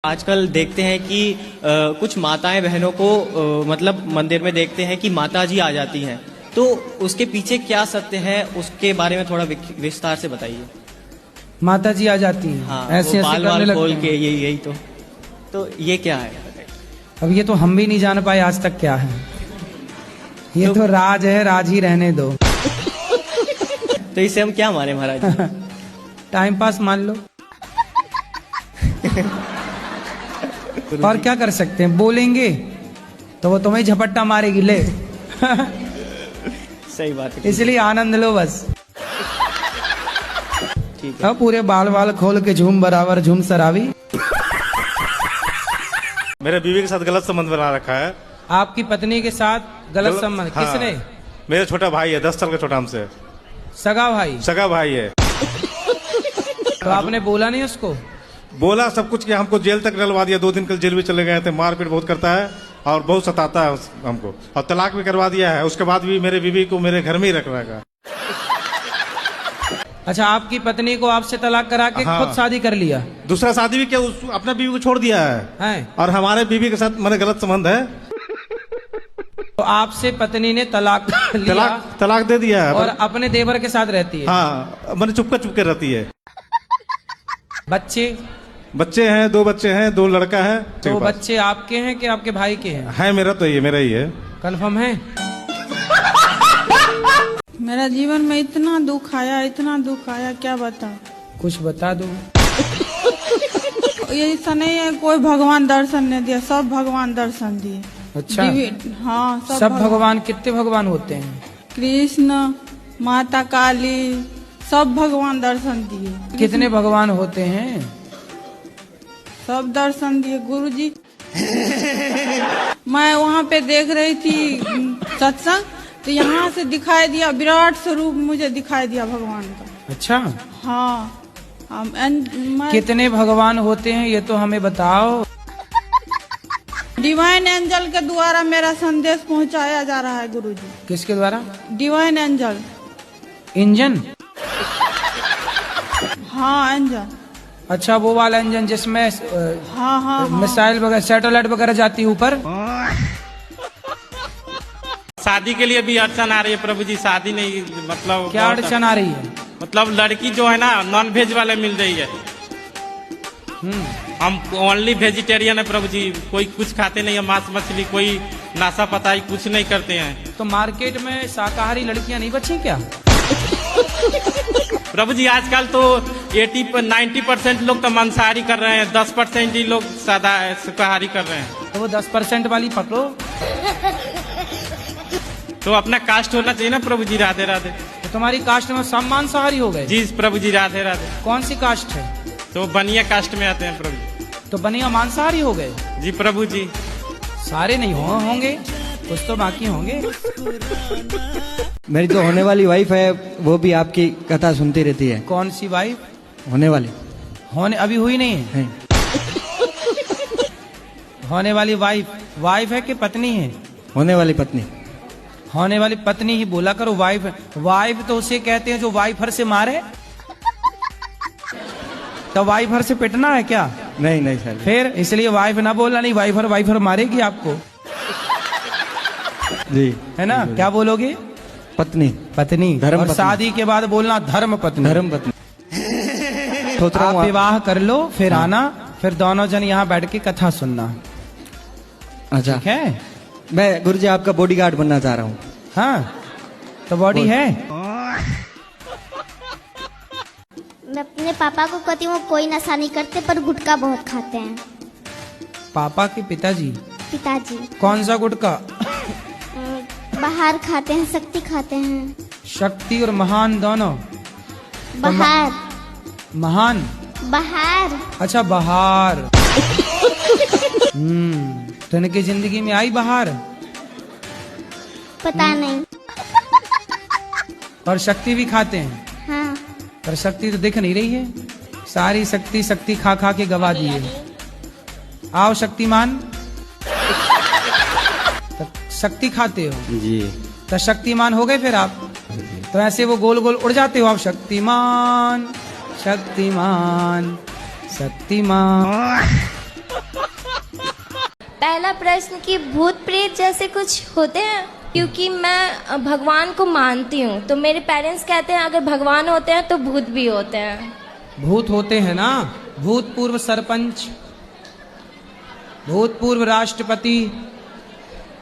आजकल देखते हैं कि कुछ माताएं बहनों को मतलब मंदिर में देखते हैं कि माता जी आ जाती हैं, तो उसके पीछे क्या सत्य है उसके बारे में थोड़ा विस्तार से बताइए। माता जी आ जाती हैं, हाँ, ऐसे बाल करने वाल लगते खोल हैं। के यही तो ये क्या है? अब ये तो हम भी नहीं जान पाए आज तक क्या है। ये तो राज है, राज ही रहने दो। तो इसे हम क्या माने महाराज? टाइम पास मान लो। और क्या कर सकते हैं, बोलेंगे तो वो तुम्हें झपट्टा मारेगी ले। सही बात है। इसलिए आनंद लो बस। ठीक है। अब पूरे बाल बाल खोल के झूम बराबर झूम सरावी। मेरे बीवी के साथ गलत संबंध बना रखा है। आपकी पत्नी के साथ गलत संबंध? हाँ, किसने? मेरा छोटा भाई है, 10 साल का छोटा हमसे। सगा भाई? सगा भाई है। तो आपने बोला नहीं उसको? बोला सब कुछ किया, हमको जेल तक डलवा दिया। 2 दिन कल जेल भी चले गए थे। मारपीट बहुत करता है और बहुत सताता है हमको, और तलाक भी करवा दिया है। उसके बाद भी मेरे बीवी को मेरे घर में ही रख रखा। अच्छा, आपकी पत्नी को आपसे तलाक करा के हाँ। खुद शादी कर लिया? दूसरा शादी भी क्या, अपना बीवी को छोड़ दिया है। और हमारे बीवी के साथ मेरे गलत संबंध है। तो आपसे पत्नी ने तलाक लिया? तलाक दे दिया है। और अपने देवर के साथ रहती है? हाँ, मैंने चुपके रहती है। बच्चे हैं, 2 बच्चे हैं, 2 लड़का है। तो बच्चे आपके हैं कि आपके भाई के हैं? है मेरा, तो ये मेरा ही है। कंफर्म है? मेरा जीवन में इतना दुख आया क्या बता। कुछ बता दो। ये ऐसा नहीं है कोई भगवान दर्शन नहीं दिया, सब भगवान दर्शन दिए। अच्छा, हाँ, सब भगवान। कितने भगवान होते हैं? कृष्ण, माता काली, सब भगवान दर्शन दिए। कितने भगवान होते हैं? सब दर्शन दिए गुरुजी। मैं वहाँ पे देख रही थी सत्संग, तो यहाँ से दिखाई दिया विराट स्वरूप, मुझे दिखाई दिया भगवान का। अच्छा, हाँ। कितने भगवान होते हैं ये तो हमें बताओ। डिवाइन एंजल के द्वारा मेरा संदेश पहुंचाया जा रहा है गुरुजी। किसके द्वारा? Divine angel. इंजन? हाँ, एंजल। अच्छा, वो वाला इंजन जिसमें हाँ। मिसाइल वगैरह, सैटेलाइट वगैरह जाती है ऊपर। शादी के लिए भी अड़चन आ रही है प्रभु जी। शादी नहीं, मतलब क्या अड़चन आ रही है? मतलब लड़की जो है ना, नॉन वेज वाले मिल रही है। हम ओनली वेजिटेरियन है प्रभु जी। कोई कुछ खाते नहीं है, मांस मछली, कोई नाशा पताई कुछ नहीं करते हैं। तो मार्केट में शाकाहारी लड़कियां नहीं बची क्या? प्रभु जी आजकल तो 90% लोग तो मांसाहारी कर रहे हैं, 10% ही लोग सादा शाकाहारी कर रहे हैं। तो वो 10% वाली पकड़ो। तो अपना कास्ट होना चाहिए ना प्रभु जी। राधे राधे। तो तुम्हारी कास्ट में सब मांसाहारी हो गए? जी प्रभु जी, राधे राधे। कौन सी कास्ट है? तो बनिया कास्ट में आते हैं प्रभु जी। तो बनिया मांसाहारी हो गए? जी प्रभु जी। सारे नहीं होंगे, कुछ तो बाकी होंगे। मेरी जो होने वाली वाइफ है वो भी आपकी कथा सुनती रहती है। कौन सी वाइफ? होने वाली? अभी हुई नहीं है? होने वाली वाइफ है कि पत्नी है? होने वाली पत्नी। होने वाली पत्नी ही बोला करो। वाइफ तो उसे कहते हैं जो वाइफर से मारे। तो वाइफर से पिटना है क्या? नहीं सर। फिर इसलिए वाइफ ना बोलना, नहीं वाइफर मारेगी आपको। जी, है ना? क्या बोलोगे? पत्नी। धर्म। और शादी के बाद बोलना धर्म पत्नी। आप विवाह कर लो, फिर आना, फिर दोनों जन यहाँ बैठ के कथा सुनना। अच्छा, ठीक है? मैं गुरुजी आपका बॉडीगार्ड बनना चाह रहा हूँ। हाँ, तो बॉडी है। मैं अपने पापा को कहती हूँ कोई नशा नहीं करते, पर गुटखा बहुत खाते हैं। पापा के पिताजी? कौन सा गुटखा? बाहर खाते हैं, शक्ति खाते हैं। शक्ति और महान दोनों? बाहर। महान? बाहर। अच्छा, बाहर। तो इनकी जिंदगी में आई बाहर? पता नहीं। और शक्ति भी खाते हैं? हाँ। पर शक्ति तो दिख नहीं रही है। सारी शक्ति खा के गवा दी है। आओ शक्तिमान। तो शक्ति खाते हो जी, तो शक्तिमान हो गए फिर आप। तो ऐसे वो गोल गोल उड़ जाते हो आप। शक्तिमान, पहला प्रश्न कि भूत प्रेत जैसे कुछ होते हैं, क्योंकि मैं भगवान को मानती हूँ, तो मेरे पेरेंट्स कहते हैं अगर भगवान होते हैं तो भूत भी होते हैं। भूत होते हैं ना, भूतपूर्व सरपंच, भूतपूर्व राष्ट्रपति,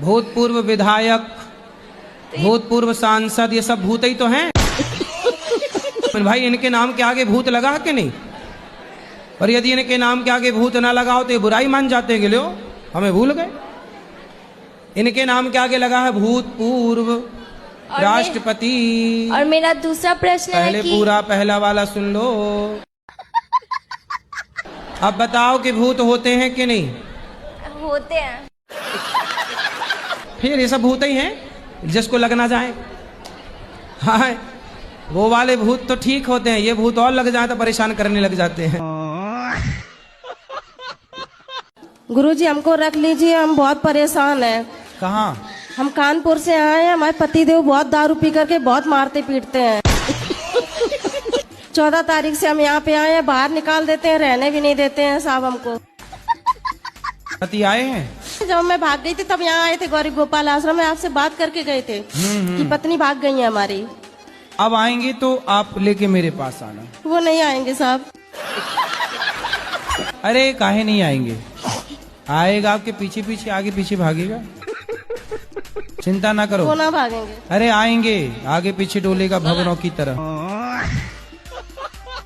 भूतपूर्व विधायक, भूतपूर्व सांसद, ये सब भूत ही तो हैं। भाई इनके नाम के आगे भूत लगा के नहीं, और यदि इनके नाम के आगे भूत ना लगाओ तो ये बुराई मान जाते हैं कि लो हमें भूल गए। इनके नाम के आगे लगा है भूतपूर्व राष्ट्रपति। और मेरा दूसरा प्रश्न है पहले कि पूरा पहला वाला सुन लो। अब बताओ कि भूत होते हैं कि नहीं? होते हैं। फिर ये सब भूत ही हैं जिसको लग ना जाए। हाँ, वो वाले भूत तो ठीक होते हैं, ये भूत और लग जाए तो परेशान करने लग जाते हैं। गुरुजी हमको रख लीजिए, हम बहुत परेशान हैं। कहाँ? हम कानपुर से आए हैं, हमारे पतिदेव बहुत दारू पी करके बहुत मारते पीटते हैं। 14 तारीख से हम यहाँ पे आए हैं, बाहर निकाल देते हैं, रहने भी नहीं देते हैं साहब हमको। पति आए हैं? जब मैं भाग गई थी तब यहाँ आए थे गौरी गोपाल आश्रम में, आपसे बात करके गए थे कि पत्नी भाग गई है हमारी। अब आएंगे तो आप लेके मेरे पास आना। वो नहीं आएंगे साहब। अरे काहे नहीं आएंगे, आएगा आपके पीछे पीछे, आगे पीछे भागेगा, चिंता ना करो। वो ना भागेंगे। अरे आएंगे, आगे पीछे डोलेगा भवनों की तरह।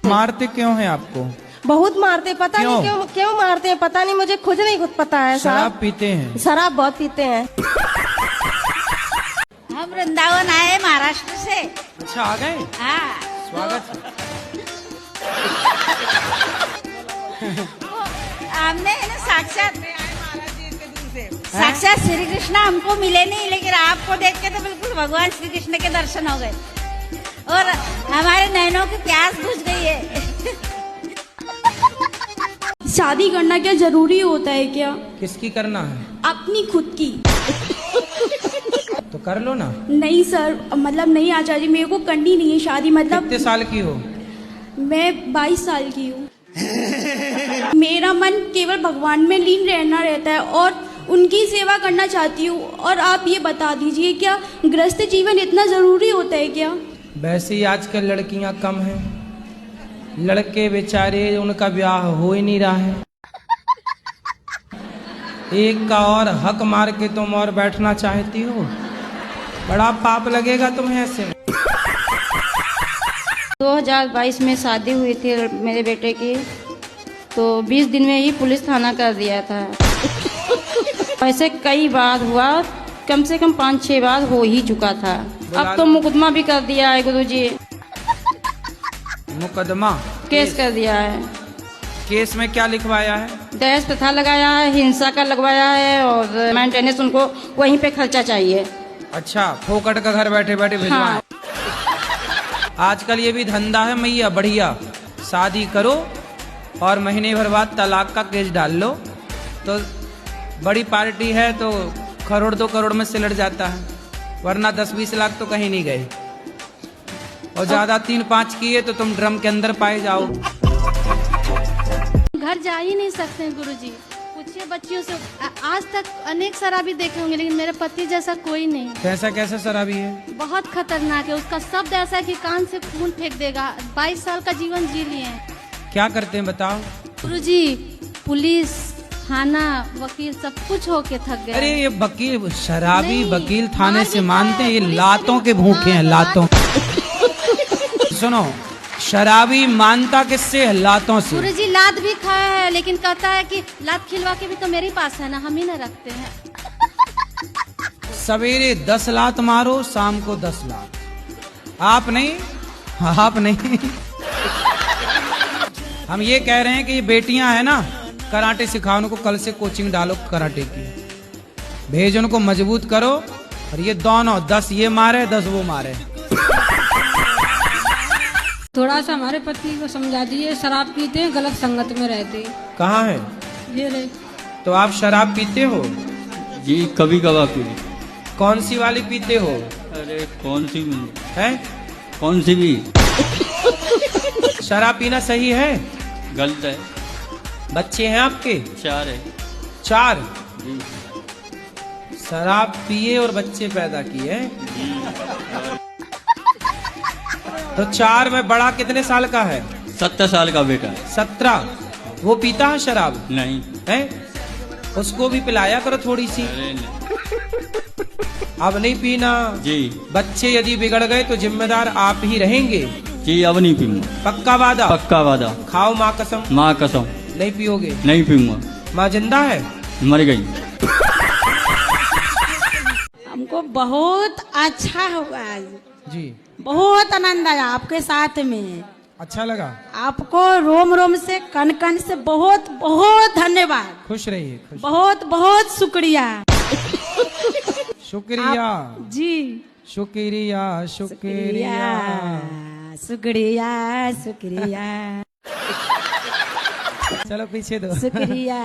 मारते क्यों हैं आपको? बहुत मारते, पता नहीं क्यों मारते हैं, पता नहीं, मुझे खुद नहीं पता है साहब। शराब पीते हैं? शराब बहुत पीते हैं। हम वृंदावन आए महाराष्ट्र से। अच्छा आ गए? हाँ, स्वागत। हमने साक्षात श्री कृष्ण हमको मिले नहीं, लेकिन आपको देख के तो बिल्कुल भगवान श्री कृष्ण के दर्शन हो गए और हमारे नैनों की प्यास बुझ गई है। शादी करना क्या जरूरी होता है क्या? किसकी करना है? अपनी खुद की। तो कर लो ना। नहीं सर, मतलब नहीं आचार्य जी, मेरे को करनी नहीं है शादी। मतलब कितने साल की हो? मैं 22 साल की हूँ। मेरा मन केवल भगवान में लीन रहना रहता है और उनकी सेवा करना चाहती हूँ। और आप ये बता दीजिए, क्या गृहस्थ जीवन इतना जरूरी होता है क्या? वैसे ही आजकल लड़कियां कम हैं, लड़के बेचारे उनका ब्याह हो ही नहीं रहा है। एक का और हक मार के तुम और बैठना चाहती हो, बड़ा पाप लगेगा तुम्हें ऐसे। 2022 में शादी हुई थी मेरे बेटे की, तो 20 दिन में ही पुलिस थाना कर दिया था। ऐसे कई बार हुआ, कम से कम 5-6 बार हो ही चुका था। अब तो मुकदमा भी कर दिया है गुरुजी। मुकदमा? केस कर दिया है। केस में क्या लिखवाया है? दहेज प्रथा लगाया है, हिंसा का लगवाया है और मेंटेनेंस उनको वहीं पे खर्चा चाहिए। अच्छा, फोकट का घर बैठे बैठे भिजवाएं। हाँ। आजकल ये भी धंधा है मैया, बढ़िया। शादी करो और महीने भर बाद तलाक का केस डाल लो, तो बड़ी पार्टी है तो करोड़ 2 करोड़ में सिलट जाता है, वरना 10-20 लाख तो कहीं नहीं गए। और ज्यादा 3-5 किए तो तुम ड्रम के अंदर पाए जाओ। घर जा ही नहीं सकते गुरुजी। पूछिए बच्चियों से, आज तक अनेक शराबी देखे होंगे लेकिन मेरे पति जैसा कोई नहीं। कैसा कैसा शराबी है? बहुत खतरनाक है, उसका शब्द ऐसा है कि कान से खून फेंक देगा। 22 साल का जीवन जी लिए हैं। क्या करते हैं बताओ? गुरुजी, पुलिस, थाना, वकील सब कुछ होके थक गए। अरे ये वकील, शराबी वकील थाने से मानते हैं, ये लातों के भूखे हैं, लातों। सुनो, शराबी मानता किससे है? लातों से। गुरुजी लात भी खाया है, लेकिन कहता है कि लात खिलवा के भी तो मेरे पास है ना, हम ही ना रखते हैं। सवेरे 10 लात मारो, शाम को 10 लात। आप नहीं, आप नहीं। हम ये कह रहे हैं कि ये बेटियां हैं ना, कराटे सिखाओ उनको, कल से कोचिंग डालो कराटे की, भेज उनको, मजबूत करो। और ये दोनों 10 ये मारे 10 वो मारे। थोड़ा सा हमारे पति को समझा दीजिए, शराब पीते हैं, गलत संगत में रहते। कहाँ है? ये रहे। तो आप शराब पीते हो? जी कभी कभार पी। कौन सी वाली पीते हो? अरे कौन सी भी है? कौन सी भी? शराब पीना सही है? गलत है। बच्चे हैं आपके? 4 है। 4? शराब पिए और बच्चे पैदा किए। तो 4 में बड़ा कितने साल का है? 17 साल का बेटा। 17। वो पीता है शराब? नहीं है, उसको भी पिलाया करो थोड़ी सी। अब नहीं पीना जी। बच्चे यदि बिगड़ गए तो जिम्मेदार आप ही रहेंगे जी। अब नहीं पीऊंगा। पक्का वादा? पक्का वादा। खाओ माँ कसम। माँ कसम। नहीं पियोगे? नहीं पीऊंगा। माँ जिंदा है? मर गई। हमको बहुत अच्छा हुआ आज जी। बहुत आनंद आया आपके साथ में। अच्छा लगा? आपको रोम रोम से कन कन से बहुत बहुत धन्यवाद। खुश रहिए। खुश। बहुत बहुत शुक्रिया। शुक्रिया जी। शुक्रिया शुक्रिया शुक्रिया शुक्रिया। चलो पीछे दो। शुक्रिया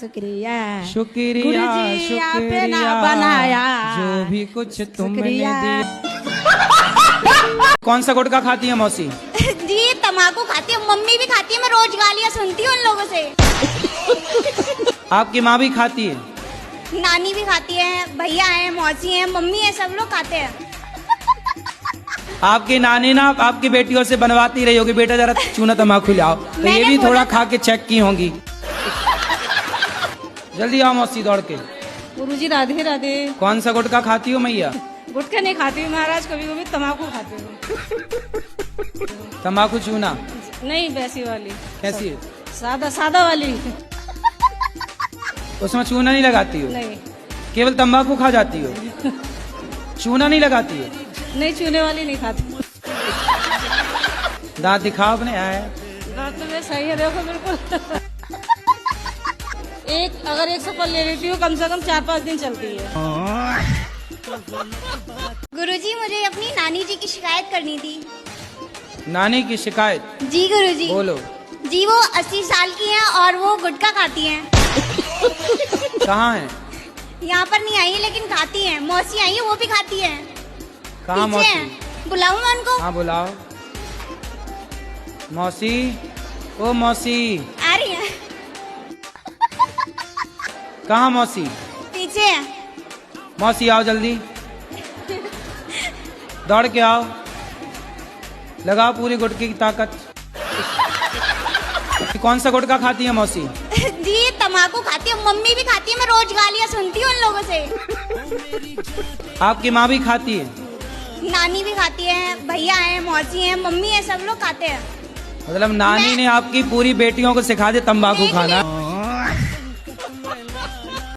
शुक्रिया शुक्रिया गुरुजी, आपने शुक्रिया ना बनाया जो भी कुछ तुमने शुक्रिया। दिया। कौन सा गुटखा खाती है मौसी? जी तम्बाकू खाती है, मम्मी भी खाती है, मैं रोज गालियाँ सुनती हूँ उन लोगों से। आपकी माँ भी खाती है? नानी भी खाती है, भैया है, मौसी है, मम्मी है, सब लोग खाते हैं। आपकी नानी ना आपकी बेटियों से बनवाती रही होगी, बेटा जरा चूना तम्बाकू ले आओ, तो ये भी थोड़ा खा के चेक की होंगी। जल्दी आओ मौसी दौड़ के। गुरुजी राधे राधे। कौन सा गुटखा खाती हो मैया? गुटखा नहीं खाती हूँ महाराज, कभी कभी तम्बाकू खाती हूँ। तम्बाकू चूना? नहीं वैसी वाली। कैसी है? सादा सादा वाली। उसमें चूना नहीं लगाती हो? नहीं। केवल तम्बाकू खा जाती हो, चूना नहीं लगाती हो? नहीं चूने वाली नहीं खाती। दांत दिखाओ अपने। आए दांत तो मेरे सही है, देखो बिल्कुल। अगर 1 सफल ले लेती हूँ कम से कम 4-5 दिन चलती है। गुरुजी मुझे अपनी नानी जी की शिकायत करनी थी। नानी की शिकायत? जी गुरुजी। बोलो। जी वो 80 साल की हैं और वो गुटखा खाती हैं। कहाँ है? यहाँ पर नहीं आई है लेकिन खाती हैं। मौसी आई है, वो भी खाती है। कहाँ पीछे मौसी? हैं। बुलाऊं मैं उनको? हाँ बुलाओ। मौसी, ओ मौसी। आ रही है। कहाँ मौसी? पीछे है। मौसी आओ जल्दी, दौड़ के आओ, लगाओ पूरी गुटके की ताकत। कौन सा गुटखा खाती है मौसी? जी तम्बाकू खाती है, मम्मी भी खाती है, मैं रोज गालियाँ सुनती हूँ उन लोगों से। आपकी माँ भी खाती है? नानी भी खाती है, भैया है, मौसी है, मम्मी है, सब लोग खाते हैं। मतलब नानी ने आपकी पूरी बेटियों को सिखा दे तंबाकू खाना?